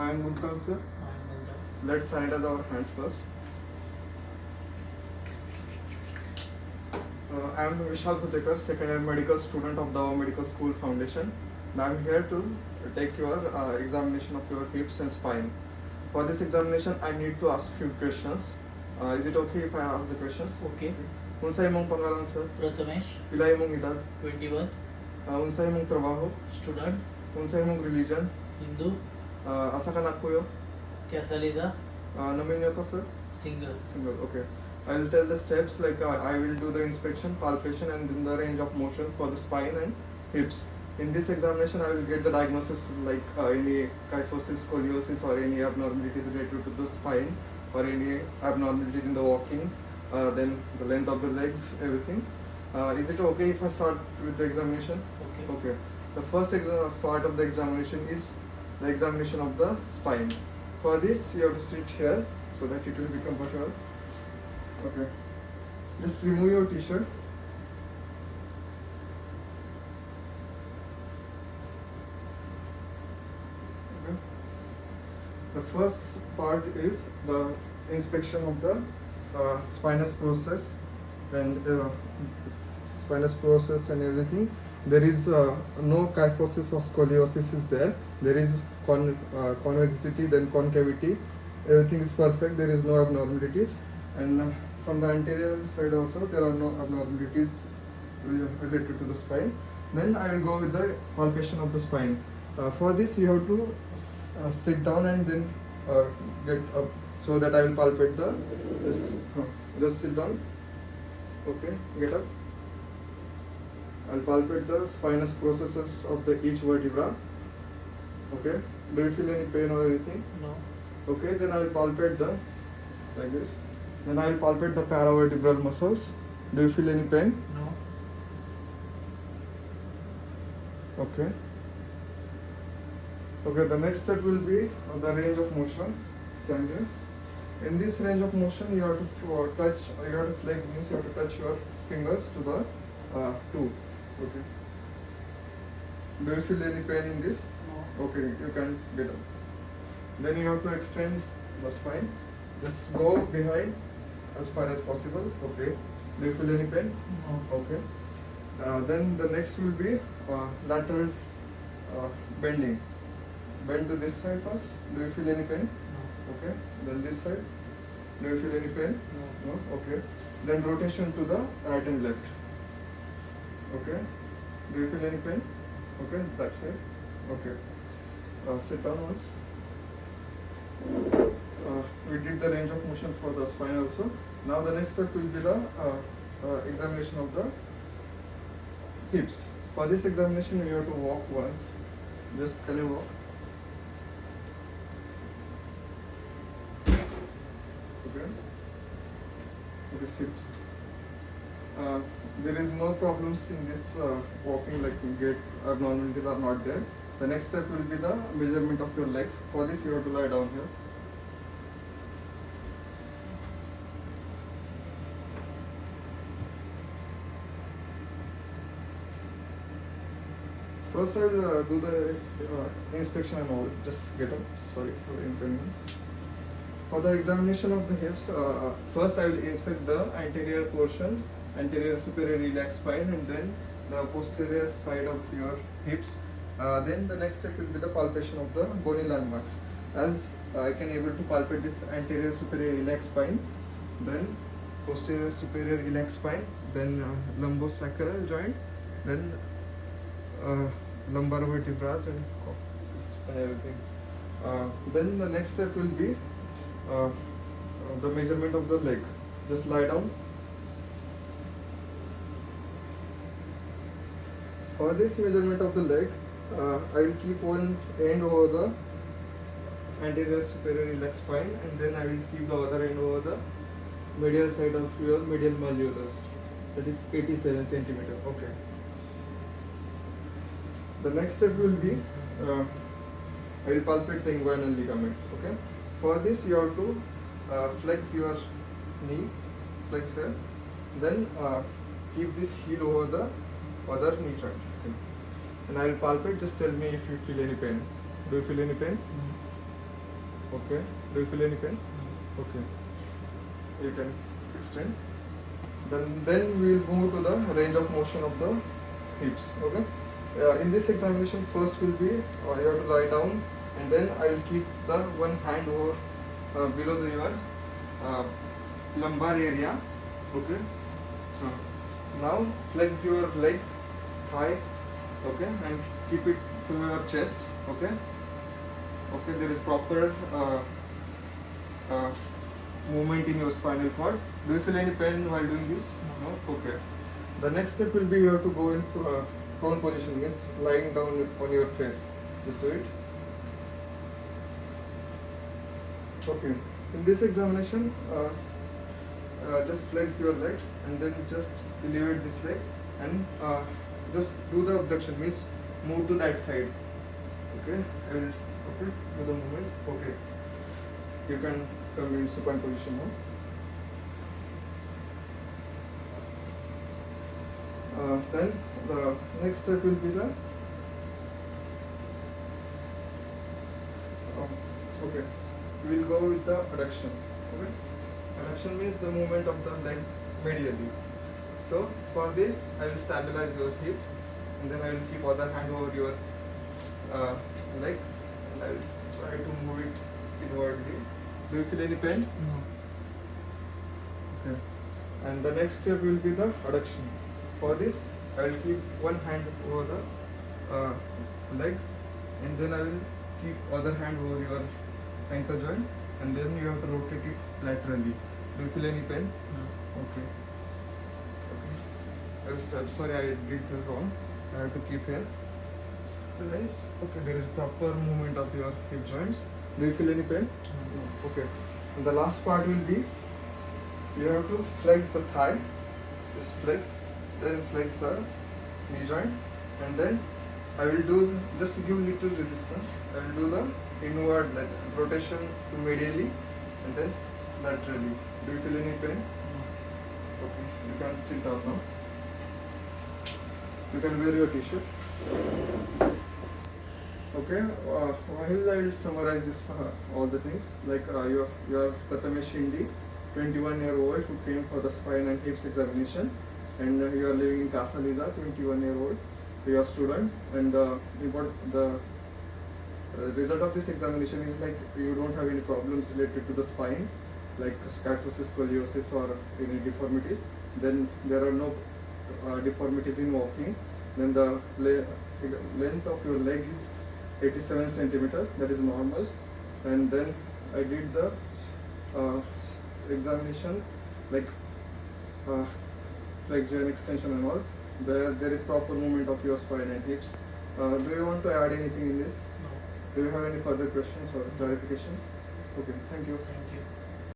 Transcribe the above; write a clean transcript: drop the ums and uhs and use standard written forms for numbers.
I am Munkal sir. Let's sanitize our hands first. I am Vishal Kutekar, second year medical student of the Medical School Foundation. And I am here to take your examination of your hips and spine. For this examination, I need to ask few questions. Is it okay if I ask the questions? Okay. Unsa imong pangalan sir? Prathamesh, Pila imong edad? 21, Unsa imong trabaho? student, Unsa imong religion? Hindu, Asa ka nakuyo? Kasaliza, Naminyo ka sir? single. Single, okay. I will tell the steps like I will do the inspection, palpation and then the range of motion for the spine and hips. In this examination, I will get the diagnosis like any kyphosis, scoliosis or any abnormalities related to the spine or any abnormalities in the walking, then the length of the legs, everything. Is it okay if I start with the examination? Okay. Okay. The first part of the examination is the examination of the spine. For this, you have to sit here so that it will be comfortable. Okay. Just remove your t-shirt. Okay. The first part is the inspection of the spinous process and spinous process and everything. There is no kyphosis or scoliosis is there. There is convexity, then concavity. Everything is perfect. There is no abnormalities. And from the anterior side also, there are no abnormalities related to the spine. Then I will go with the palpation of the spine. For this, you have to sit down and then get up so that I will palpate the. Just sit down. Okay, get up. I'll palpate the spinous processes of the each vertebra. Okay. Do you feel any pain or anything? No. Okay. Then I will palpate the like this. Then I will palpate the paravertebral muscles. Do you feel any pain? No. Okay. Okay. The next step will be the range of motion. Stand here. In this range of motion, you have to touch. You have to flex means you have to touch your fingers to the tooth. Okay. Do you feel any pain in this? No. Okay, you can get up. Then you have to extend the spine. Just go behind as far as possible. Okay. Do you feel any pain? No. Okay. Then the next will be lateral bending. Bend to this side first. Do you feel any pain? No. Okay. Then this side. Do you feel any pain? No. No. Okay. Then rotation to the right and left. Okay. Do you feel any pain? Okay. That's it. Okay. Sit down once. We did the range of motion for the spine also. Now the next step will be the examination of the hips. For this examination, you have to walk once. Just can you walk? Okay. Okay, sit. There is no problems in this walking, like gait abnormalities are not there. The next step will be the measurement of your legs. For this, you have to lie down here. First, I will do the inspection and all. Just get up. Sorry for the inconvenience. For the examination of the hips, first I will inspect the anterior portion, anterior superior iliac spine, and then the posterior side of your hips. Then the next step will be the palpation of the bony landmarks. As I can able to palpate this anterior superior iliac spine, then posterior superior iliac spine, then lumbosacral joint, then lumbar vertebrae and coccyx and everything. Then the next step will be the measurement of the leg. Just lie down. For this measurement of the leg, I will keep one end over the anterior superior iliac spine, and then I will keep the other end over the medial side of your medial malleolus. That is 87 centimeter. Okay. The next step will be I will palpate the inguinal ligament. Okay. For this, you have to flex your knee, flex here. Then keep this heel over the other knee joint. Okay. And I will palpate. Just tell me if you feel any pain. Do you feel any pain? Okay. Do you feel any pain? Okay. You can extend. Then we will move to the range of motion of the hips. Okay. In this examination, first will be you have to lie down, and then I will keep the one hand over below your lumbar area. Okay. Now flex your leg, thigh. Okay, and keep it to your chest. Okay. Okay. There is proper movement in your spinal cord. Do you feel any pain while doing this? No. Okay. The next step will be you have to go into prone position, means lying down on your face. Just do it. Okay. In this examination, just flex your leg and then just elevate this leg and just do the abduction, means move to that side. Okay. I will. Okay. Do the movement. Okay. You can come in supine position now. Then the next step will be the okay. We will go with the adduction. Okay. Adduction means the movement of the leg medially. So for this, I will stabilize your hip, and then I will keep other hand over your leg, and I will try to move it inwardly. Do you feel any pain? No. Okay. And the next step will be the adduction. For this, I will keep one hand over the leg, and then I will keep other hand over your ankle joint, and then you have to rotate it laterally. Do you feel any pain? No. Okay. Okay. I will start. Sorry, I did the wrong. I have to keep here. Stabilize. Okay, there is proper movement of your hip joints. Do you feel any pain? No. Okay. And the last part will be you have to flex the thigh. Just flex. Then flex the knee joint, and then I will do, just to give little resistance, I will do the inward rotation to medially and then laterally. Do you feel any pain? No. Okay, you can sit down now. You can wear your t-shirt. Okay, while I will summarize this all the things, like you are Prathamesh Shinde, 21-year-old who came for the spine and hips examination, and you are living in Kasaliza, 21-year-old. You are student, and the result of this examination is like you don't have any problems related to the spine, like kyphosis, scoliosis, or any deformities. Then there are no deformities in walking. Then the length of your leg is 87 centimeter, that is normal. And then I did the examination, like flexion, extension and all. There is proper movement of your spine and hips. Do you want to add anything in this? No. Do you have any further questions or clarifications? Okay, thank you. Thank you.